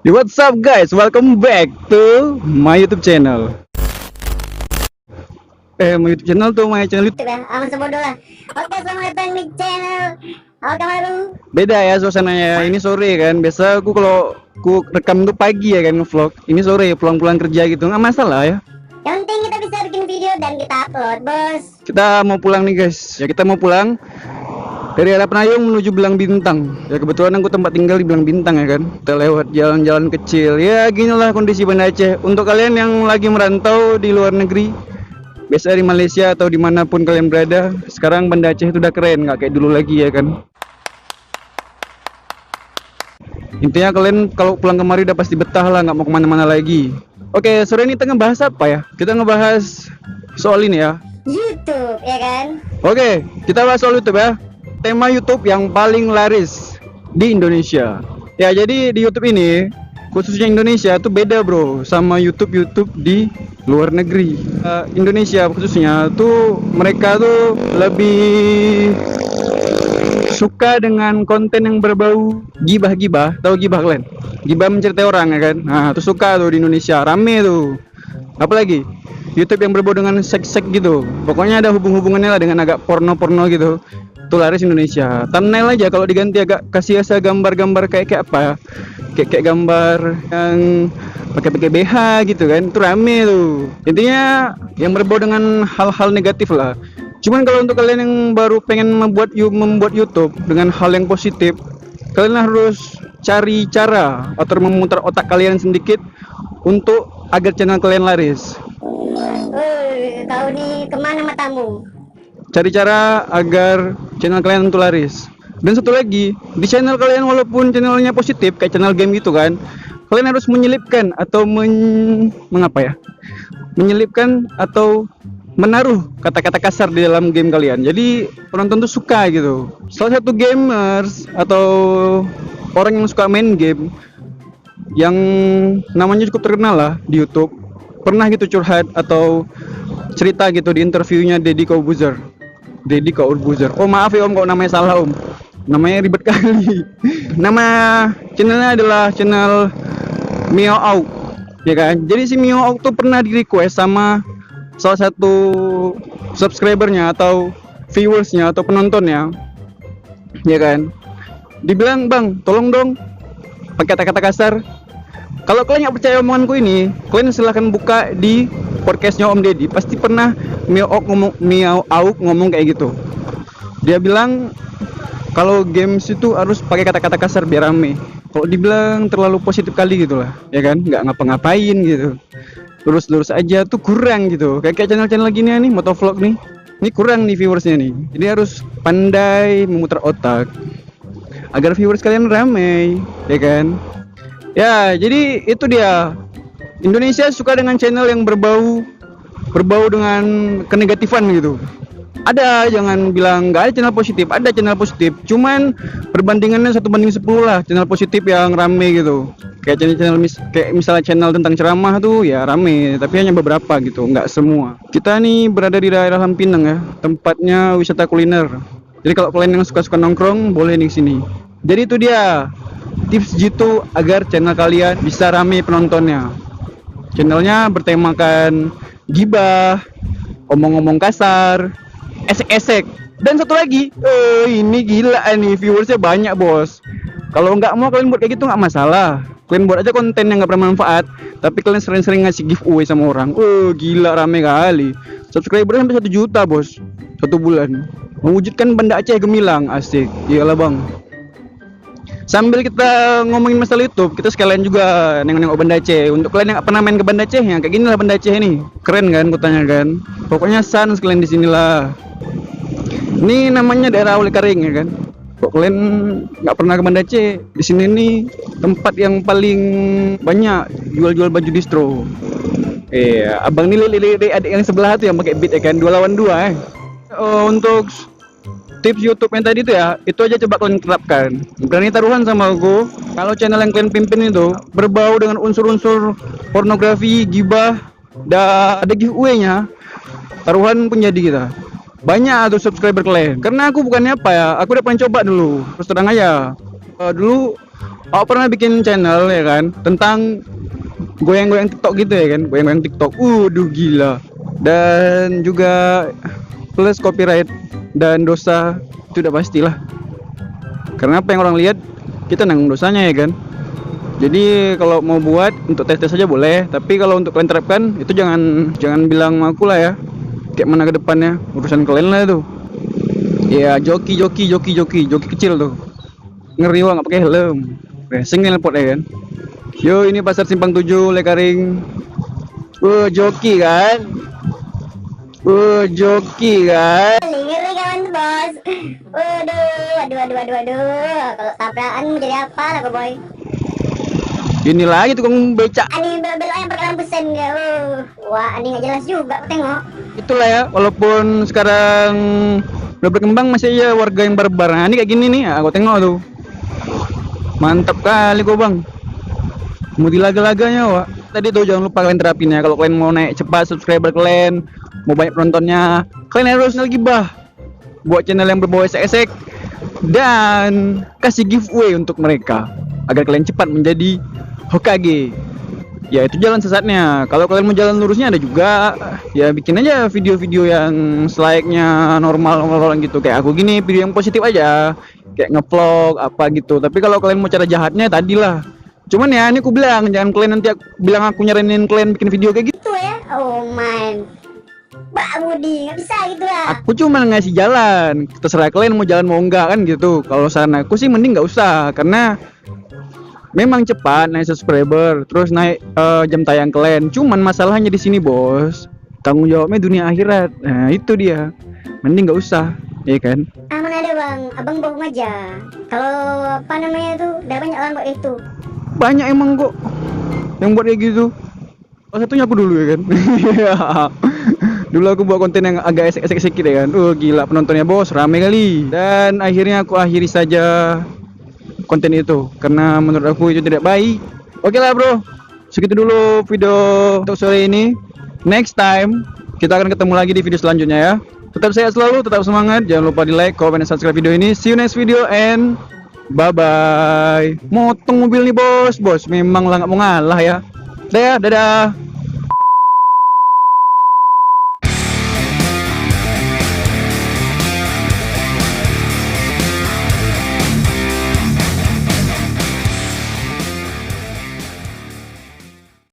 What's up guys, welcome back to my YouTube channel. My YouTube channel tuh, my channel YouTube. Aman sebodoh lah. Oke, selamat datang di channel Alka Baru. Beda ya suasananya. Ini sore kan. Biasa aku kalau aku rekam tuh pagi ya kan vlog. Ini sore pulang-pulang kerja gitu. Nggak masalah ya. Yang penting kita bisa bikin video dan kita upload, bos. Kita mau pulang nih guys. Ya kita mau pulang dari arah Penayung menuju Belang Bintang. Ya kebetulan aku tempat tinggal di Belang Bintang ya kan. Kita lewat jalan-jalan kecil. Ya ginilah kondisi Banda Aceh. Untuk kalian yang lagi merantau di luar negeri, biasa di Malaysia atau dimanapun kalian berada, sekarang Banda Aceh itu udah keren, nggak kayak dulu lagi ya kan. Intinya kalian kalau pulang kemari udah pasti betah lah, nggak mau kemana-mana lagi. Oke, sore ini kita ngebahas apa ya? Kita ngebahas soal ini ya, YouTube, ya kan? Oke, kita bahas soal YouTube ya. Tema YouTube yang paling laris di Indonesia. Ya, jadi di YouTube ini, khususnya Indonesia tuh beda bro sama YouTube di luar negeri. Indonesia khususnya tuh mereka tuh lebih suka dengan konten yang berbau gibah-gibah. Tahu gibah kalian? Gibah menceritai orang ya kan. Nah, tuh suka tuh di Indonesia, rame tuh. Apalagi YouTube yang berbau dengan seks-seks gitu. Pokoknya ada hubung-hubungannya lah dengan agak porno-porno gitu. Tuh laris Indonesia. Thumbnail aja kalau diganti agak kasih asa gambar-gambar kayak apa ya? Kayak gambar yang pakai BH gitu kan. Itu rame tuh. Intinya yang berbau dengan hal-hal negatif lah. Cuman kalau untuk kalian yang baru pengen membuat YouTube dengan hal yang positif, kalian harus cari cara atau memutar otak kalian sedikit untuk agar channel kalian laris. Kau nih kemana matamu? Cari cara agar channel kalian untuk laris. Dan satu lagi, di channel kalian walaupun channelnya positif kayak channel game gitu kan, kalian harus menyelipkan atau mengapa ya? Menyelipkan atau menaruh kata-kata kasar di dalam game kalian. Jadi penonton tuh suka gitu. Salah satu gamers atau orang yang suka main game yang namanya cukup terkenal lah di YouTube, pernah gitu curhat atau cerita gitu di interviewnya Deddy Corbuzier. Oh maaf ya om kalau namanya salah om. Namanya ribet kali. Nama channelnya adalah channel Miao Auk, ya kan? Jadi si Miao Auk tuh pernah di request sama salah satu subscribernya atau viewersnya atau penontonnya, ya kan? Dibilang bang, tolong dong pakai kata-kata kasar. Kalau kalian nggak percaya omonganku ini, kalian silahkan buka di podcastnya Om Deddy. Pasti pernah Miao Auk ngomong kayak gitu. Dia bilang kalau games itu harus pakai kata-kata kasar biar rame. Kalau dibilang terlalu positif kali gitu lah, ya kan? Nggak ngapa-ngapain gitu. Lurus-lurus aja tuh kurang gitu. Kayak channel-channel gini nih, motovlog nih. Ini kurang nih viewersnya nih. Jadi harus pandai memutar otak agar viewers kalian rame, ya kan? Ya, jadi itu dia. Indonesia suka dengan channel yang berbau dengan kenegatifan gitu. Ada, jangan bilang nggak ada channel positif, ada channel positif. Cuman perbandingannya 1:10 lah channel positif yang rame gitu. Kayak kayak misalnya channel tentang ceramah tuh ya rame, tapi hanya beberapa gitu, nggak semua. Kita nih berada di daerah Lampinang ya, tempatnya wisata kuliner. Jadi kalau kalian yang suka-suka nongkrong boleh di sini. Jadi itu dia tips gitu agar channel kalian bisa rame penontonnya. Channelnya bertemakan gibah, omong-omong kasar, esek-esek. Dan satu lagi, ini gila nih viewersnya banyak bos. Kalau nggak mau kalian buat kayak gitu nggak masalah. Kalian buat aja konten yang nggak bermanfaat, tapi kalian sering-sering ngasih giveaway sama orang. Gila rame kali. Subscriber sampai 1 juta bos, 1 bulan. Mewujudkan Banda Aceh gemilang, asik. Iyalah bang. Sambil kita ngomongin masalah YouTube, kita sekalian juga nengok-nengok Banda Aceh. Untuk kalian yang pernah main ke Banda Aceh ya, kayak gini lah Banda Aceh ini. Keren kan kotanya kan? Pokoknya sans kalian di sinilah. Ini namanya daerah Awli Karing ya kan? Kok kalian nggak pernah ke Banda Aceh? Di sini nih tempat yang paling banyak jual-jual baju distro. Abang nih lirik adik yang sebelah tuh yang pakai beat ya kan? 2 lawan 2 untuk tips YouTube yang tadi itu ya, itu aja coba kalian terapkan. Berani taruhan sama aku, kalau channel yang kalian pimpin itu berbau dengan unsur-unsur pornografi, gibah, dan ada giveaway-nya, taruhan pun jadi kita. Banyak tuh subscriber kalian. Karena aku bukannya apa ya, aku udah pernah coba dulu. Terus terang aja. Dulu Aku pernah bikin channel ya kan tentang goyang-goyang TikTok gitu ya kan, goyang-goyang TikTok. Duh gila. Dan juga plus copyright dan dosa itu udah pastilah. Karena apa yang orang lihat kita nanggung dosanya ya kan. Jadi kalau mau buat untuk tes-tes saja boleh, tapi kalau untuk kalian terapkan itu jangan bilang sama aku lah ya. Kayak mana ke depannya, urusan kalian lah itu. Ya joki kecil tuh. Ngeri wah nggak pakai helm. Racing nih lepot ya kan. Yo ini pasar Simpang 7 Lekaring. Joki kan. Joki kan. Ngeri kawan bos. Waduh. Kalau tabrakan jadi apa lah kau boy? Ini lagi tukang becak. Ani belok yang pakai lampu sen ya. Wah, ani nggak jelas juga. Aku tengok. Itulah ya, walaupun sekarang udah berkembang masih aja warga yang barbar. Nah, ini kayak gini nih, aku tengok tuh. Mantap kali kok bang. Mau dilaga-laganya wak. Tadi tuh jangan lupa kalian terapin ya. Kalau kalian mau naik cepat subscriber kalian, mau banyak penontonnya, kalian harus gibah. Buat channel yang berbau esek-esek dan kasih giveaway untuk mereka agar kalian cepat menjadi Hokage. Ya itu jalan sesatnya. Kalau kalian mau jalan lurusnya ada juga. Ya bikin aja video-video yang selayaknya normal gitu kayak aku gini, video yang positif aja. Kayak ngevlog apa gitu. Tapi kalau kalian mau cara jahatnya tadilah. Cuman ya ini aku bilang jangan kalian nanti bilang aku nyaranin kalian bikin video kayak gitu. Itu ya. Oh man. Mbak Budi, nggak bisa gitu lah. Aku cuma ngasih jalan. Terserah kalian mau jalan mau enggak kan gitu. Kalau saran aku sih mending nggak usah karena memang cepat naik subscriber, terus naik jam tayang kalian. Cuman masalahnya di sini bos, tanggung jawabnya dunia akhirat. Nah itu dia, mending nggak usah, ya kan? Aman ada bang, abang bohong aja. Kalau apa namanya tuh, udah banyak orang kok itu. Banyak emang kok yang buat kayak gitu. Salah satunya aku dulu ya kan. Dulu aku buat konten yang agak esek-esek sedikit ya kan. Gila penontonnya bos, rame kali. Dan akhirnya aku akhiri saja konten itu karena menurut aku itu tidak baik. Oke lah bro, segitu dulu video untuk sore ini. Next time kita akan ketemu lagi di video selanjutnya ya. Tetap sehat selalu, tetap semangat. Jangan lupa di like, comment, dan subscribe video ini. See you next video and bye bye. Motong mobil nih bos, memang lah nggak mau ngalah ya. Dadah.